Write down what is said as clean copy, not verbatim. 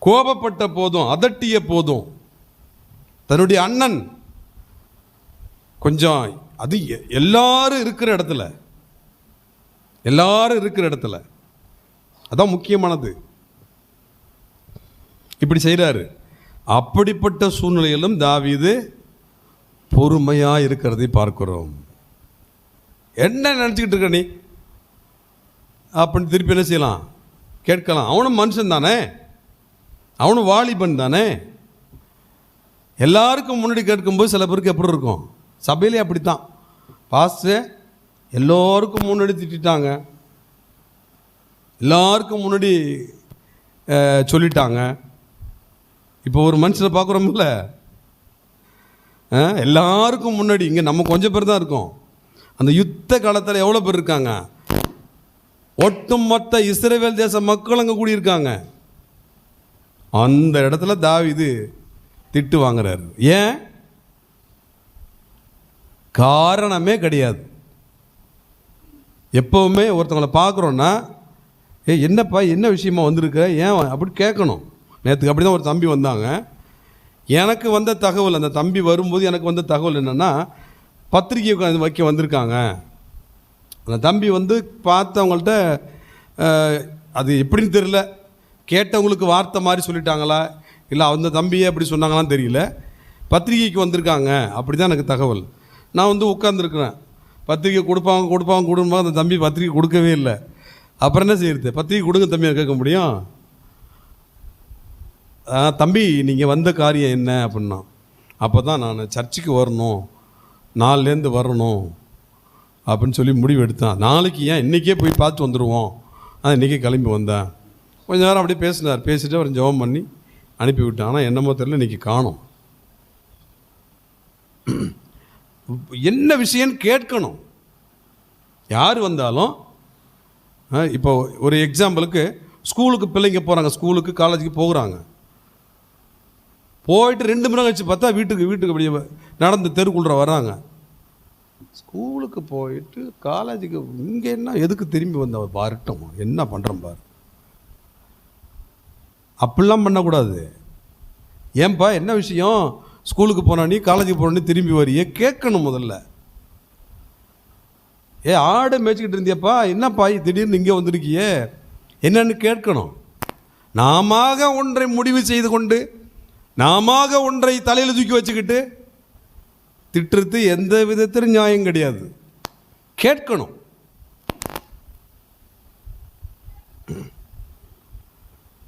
கோபப்பட்ட போதும், அதட்டிய போதும், தன்னுடைய அண்ணன் கொஞ்சம் அது எல்லாரும் இருக்கிற இடத்துல அதான் முக்கியமானது, இப்படி செய்கிறாரு. அப்படிப்பட்ட சூழ்நிலையிலும் தாவீது பொறுமையாக இருக்கிறதை பார்க்கிறோம். என்ன நினச்சிக்கிட்டு இருக்க நீ அப்படின்னு திருப்பி என்ன செய்யலாம், கேட்கலாம். அவனும் மனுஷன் தானே, அவனும் வாலிபன் தானே. எல்லாருக்கும் முன்னாடி கேட்கும்போது சில பேருக்கு எப்படி இருக்கும், சபையிலே அப்படித்தான். பாஸ்டர் எல்லோருக்கும் முன்னாடி திட்டாங்க, எல்லாருக்கும் முன்னாடி சொல்லிட்டாங்க. இப்போ ஒரு மனுஷனை பார்க்குறோம்ல, எல்லாருக்கும் முன்னாடி. இங்கே நம்ம கொஞ்சம் பேர் தான் இருக்கோம். அந்த யுத்த காலத்தில் எவ்வளோ பேர் இருக்காங்க, ஒட்டுமொத்த இஸ்ரவேல் தேச மக்கள் அங்கே கூடியிருக்காங்க. அந்த இடத்துல தாவீது திட்டு வாங்குறாரு. ஏன்? காரணமே கிடையாது. எப்போவுமே ஒருத்தவங்களை பார்க்குறோன்னா, என்னப்பா என்ன விஷயமா வந்திருக்க, ஏன் அப்படி கேட்கணும். நேற்றுக்கு அப்படி தான் ஒரு தம்பி வந்தாங்க. எனக்கு வந்த தகவல், அந்த தம்பி வரும்போது எனக்கு வந்த தகவல் என்னென்னா, பத்திரிக்கை வைக்க வந்திருக்காங்க. அந்த தம்பி வந்து பார்த்தவங்கள்ட்ட அது எப்படின்னு தெரியல, கேட்டவங்களுக்கு வார்த்தை மாதிரி சொல்லிட்டாங்களா இல்லை அந்த தம்பியே அப்படி சொன்னாங்களான்னு தெரியல, பத்திரிகைக்கு வந்திருக்காங்க அப்படி தான் எனக்கு தகவல். நான் வந்து உட்காந்துருக்குறேன், பத்திரிக்கை கொடுப்பாங்க. அந்த தம்பி பத்திரிக்கை கொடுக்கவே இல்லை. அப்புறம் என்ன செய்யுது, பத்திரிக்கை கொடுங்க தம்பியை கேட்க முடியும். தம்பி நீங்கள் வந்த காரியம் என்ன அப்படின்னா, அப்போ தான் நான் சர்ச்சுக்கு வரணும், நாளிலேருந்து வரணும் அப்படின்னு சொல்லி முடிவு எடுத்தேன். நாளைக்கு ஏன் இன்றைக்கே போய் பார்த்து வந்துடுவோம், இன்றைக்கே கிளம்பி வந்தேன். கொஞ்ச நேரம் அப்படியே பேசினார். பேசிட்டு அவர் ஜெபம் பண்ணி அனுப்பிவிட்டேன். ஆனால் என்னமோ தெரியல, இன்றைக்கி காணோம். என்ன விஷயம்னு கேட்கணும். யார் வந்தாலும் இப்போ ஒரு எக்ஸாம்பிளுக்கு ஸ்கூலுக்கு பிள்ளைங்க போகிறாங்க, ஸ்கூலுக்கு காலேஜுக்கு போகிறாங்க. போயிட்டு 2 மணி நேரம் கழிச்சு பார்த்தா வீட்டுக்கு அப்படியே நடந்து தெருக்குள்ள வர்றாங்க. ஸ்கூலுக்கு போயிட்டு காலேஜுக்கு இங்கே என்ன எதுக்கு திரும்பி வந்த பாருட்டும், என்ன பண்ணுறோம் பாரு. அப்படிலாம் பண்ணக்கூடாது. ஏன்பா என்ன விஷயம், ஸ்கூலுக்கு போனா நீ, காலேஜுக்கு போன நீ திரும்பி வரியே, கேட்கணும் முதல்ல. ஆடு மேய்ச்சிக்கிட்டு இருந்தியப்பா, என்னப்பா திடீர்னு இங்கே வந்திருக்கியே என்னன்னு கேட்கணும். நாம ஒன்றை முடிவு செய்து கொண்டு, நாம ஒன்றை தலையில் தூக்கி வச்சுக்கிட்டு திட்டுறது எந்த விதத்திலும் நியாயம் கிடையாது. கேட்கணும்.